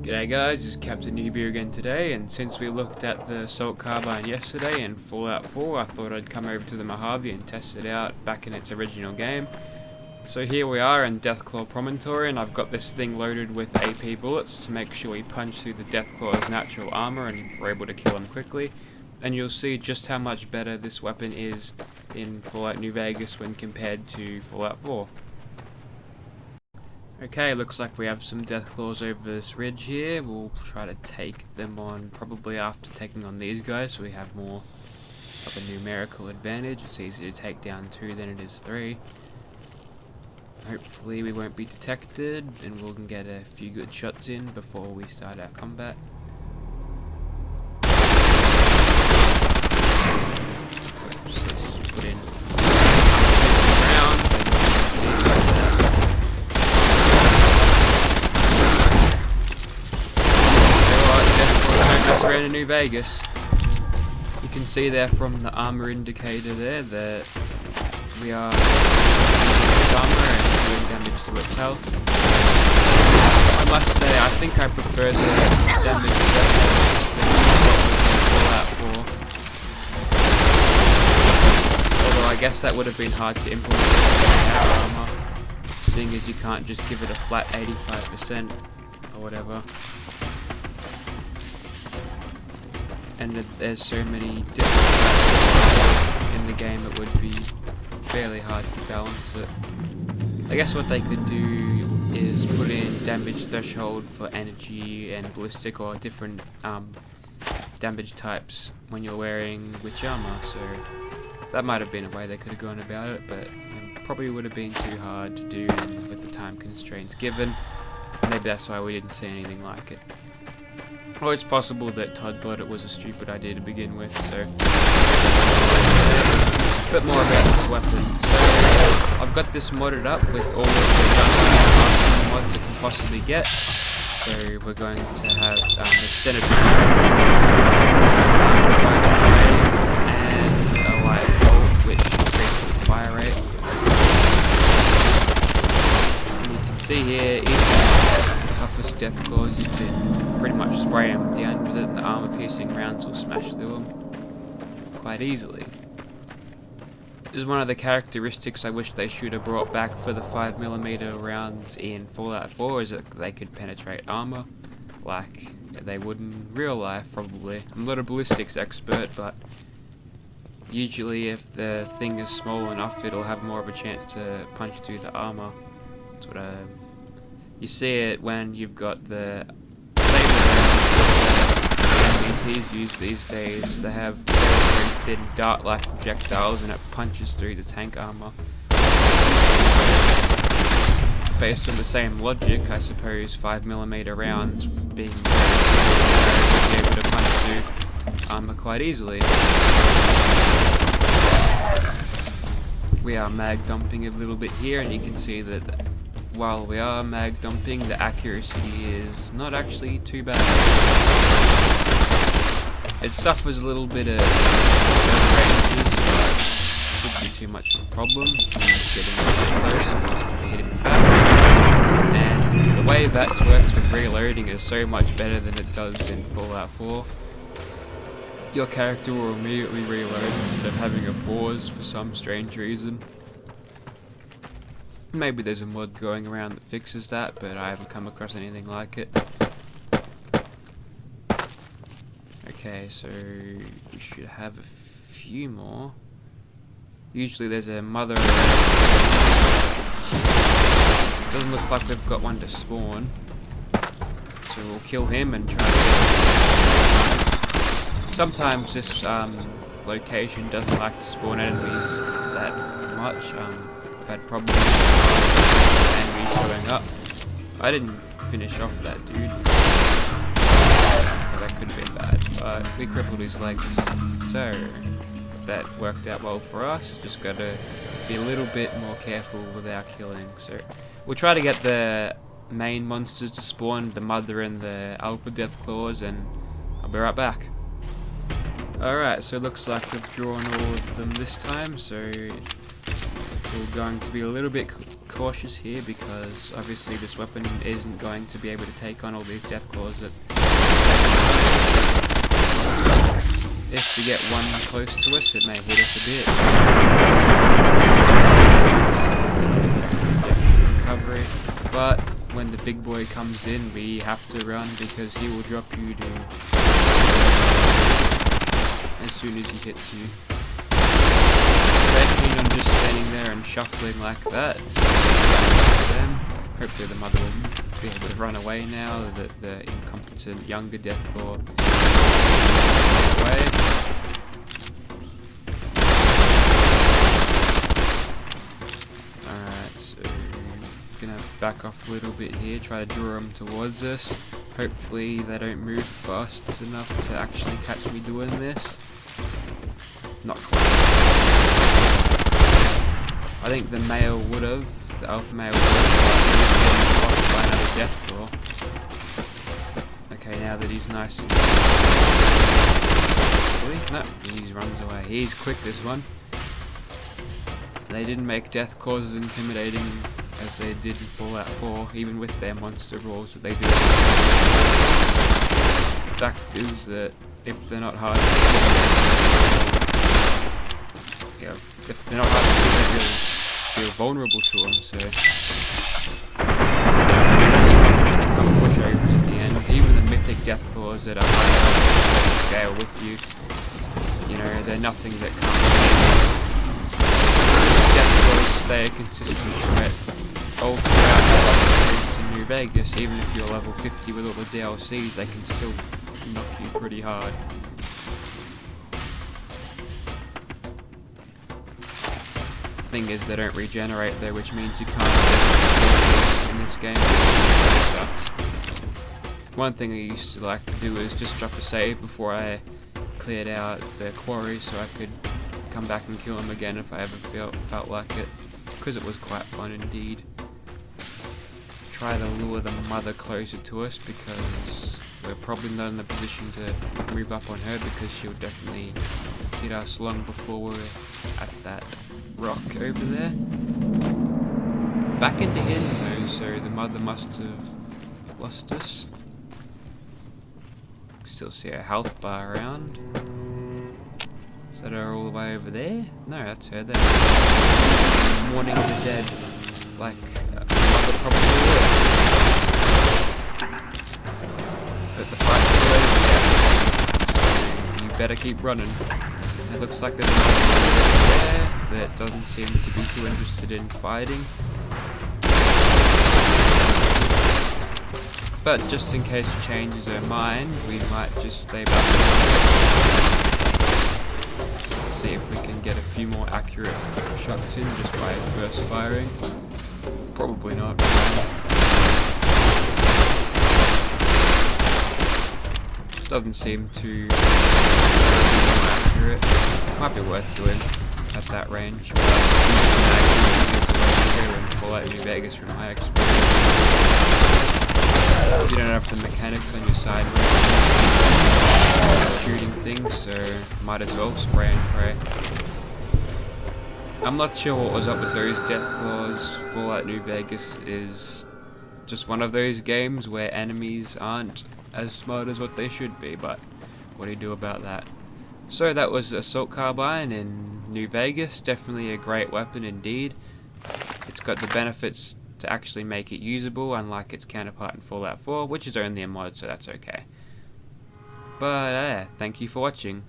G'day guys, it's Captain Newbie again today, and since we looked at the Assault Carbine yesterday in Fallout 4, I thought I'd come over to the Mojave and test it out back in its original game. So here we are in Deathclaw Promontory, and I've got this thing loaded with AP bullets to make sure we punch through the Deathclaw's natural armor and we're able to kill him quickly. And you'll see just how much better this weapon is in Fallout New Vegas when compared to Fallout 4. Okay, looks like we have some Deathclaws over this ridge here. We'll try to take them on probably after taking on these guys, so we have more of a numerical advantage. It's easier to take down 2 than it is 3. Hopefully we won't be detected and we'll get a few good shots in before we start our combat. Oops, let's put in some rounds and see it like that. Around in New Vegas. You can see there from the armor indicator there that we are its armor and doing damage to its health. I must say, I think I prefer the damage system to Fallout 4. Although I guess that would have been hard to implement with our armor, seeing as you can't just give it a flat 85% or whatever. And there's so many different types in the game, it would be fairly hard to balance it. I guess what they could do is put in damage threshold for energy and ballistic or different damage types when you're wearing which armor, so that might have been a way they could have gone about it, but it probably would have been too hard to do with the time constraints given. Maybe that's why we didn't see anything like it. Or it's possible that Todd thought it was a stupid idea to begin with, so... But more about this weapon. So, I've got this modded up with all of the awesome mods it can possibly get. So, we're going to have extended range, and a light bolt, which increases the fire rate. And you can see here, even the toughest Deathclaws, you can pretty much spray them down with it, and the armor-piercing rounds will smash through them quite easily. This is one of the characteristics I wish they should have brought back for the 5mm rounds in Fallout 4, is that they could penetrate armor like they would in real life, probably. I'm not a ballistics expert, but usually if the thing is small enough, it'll have more of a chance to punch through the armor. That's what you see it when you've got the MBTs use these days. They have very thin dart-like projectiles and it punches through the tank armor. Based on the same logic, I suppose 5mm rounds being very able to punch through armor quite easily. We are mag dumping a little bit here, and you can see that while we are mag dumping, the accuracy is not actually too bad. It suffers a little bit of ranges, but shouldn't be too much of a problem. I'm just getting a little bit close and hitting with VATS. And the way VATS works with reloading is so much better than it does in Fallout 4. Your character will immediately reload instead of having a pause for some strange reason. Maybe there's a mod going around that fixes that, but I haven't come across anything like it. Okay, so we should have a few more. Usually there's a mother. Doesn't look like we've got one to spawn. So we'll kill him and try to get. Sometimes this location doesn't like to spawn enemies that much. I've had problems with enemies showing up. I didn't finish off that dude. That could have been bad, but we crippled his legs, so that worked out well for us. Just gotta be a little bit more careful with our killing. So we'll try to get the main monsters to spawn, the mother and the alpha Deathclaws, and I'll be right back. Alright, so it looks like we've drawn all of them this time, so we're going to be a little bit cautious here because obviously this weapon isn't going to be able to take on all these Deathclaws at if we get one close to us, it may hit us a bit. Recovery, but when the big boy comes in, we have to run because he will drop you to as soon as he hits you. They're keen on just standing there and shuffling like that. Them. Hopefully the mother will be able to run away now that the incompetent younger Deathclaw away. Alright, so gonna back off a little bit here, try to draw them towards us. Hopefully they don't move fast enough to actually catch me doing this. Not quite. I think the male would have, the alpha male would have, but by another Deathclaw. Okay, now that he's nice and no, he runs away. He's quick, this one. They didn't make Deathclaws as intimidating as they did in Fallout 4, even with their monster roars that they do. The fact is that if they're not hard to kill, if they're not hard to kill, they really feel vulnerable to them, so they just can become pushovers at the end. Even the mythic Deathclaws that are high on scale with you, you know, they're nothing that can't Deathclaws stay a consistent threat all throughout your experience in New Vegas. Even if you're level 50 with all the DLCs, they can still knock you pretty hard. Thing is, they don't regenerate there, which means you can't get in this game, which sucks. One thing I used to like to do is just drop a save before I cleared out the quarry so I could come back and kill him again if I ever felt like it, because it was quite fun indeed. Try to lure the mother closer to us because we're probably not in the position to move up on her because she'll definitely hit us long before we're at that rock over there. Back into him though, so the mother must have lost us. Still see her health bar around. Is that her all the way over there? No, that's her there. Mourning the dead, like the mother probably would. But the fight's still over yet, so you better keep running. It looks like there's another one there that doesn't seem to be too interested in fighting. But just in case she changes her mind, we might just stay back. See if we can get a few more accurate shots in just by burst firing. Probably not. Doesn't seem too accurate. Might be worth doing at that range. But in Fallout New Vegas from my experience. You don't have the mechanics on your side when you're shooting things, so might as well spray and pray. I'm not sure what was up with those Deathclaws. Fallout New Vegas is just one of those games where enemies aren't as smart as what they should be, but what do you do about that? So that was Assault Carbine in New Vegas. Definitely a great weapon indeed. It's got the benefits to actually make it usable, unlike its counterpart in Fallout 4, which is only a mod, so that's okay. But thank you for watching.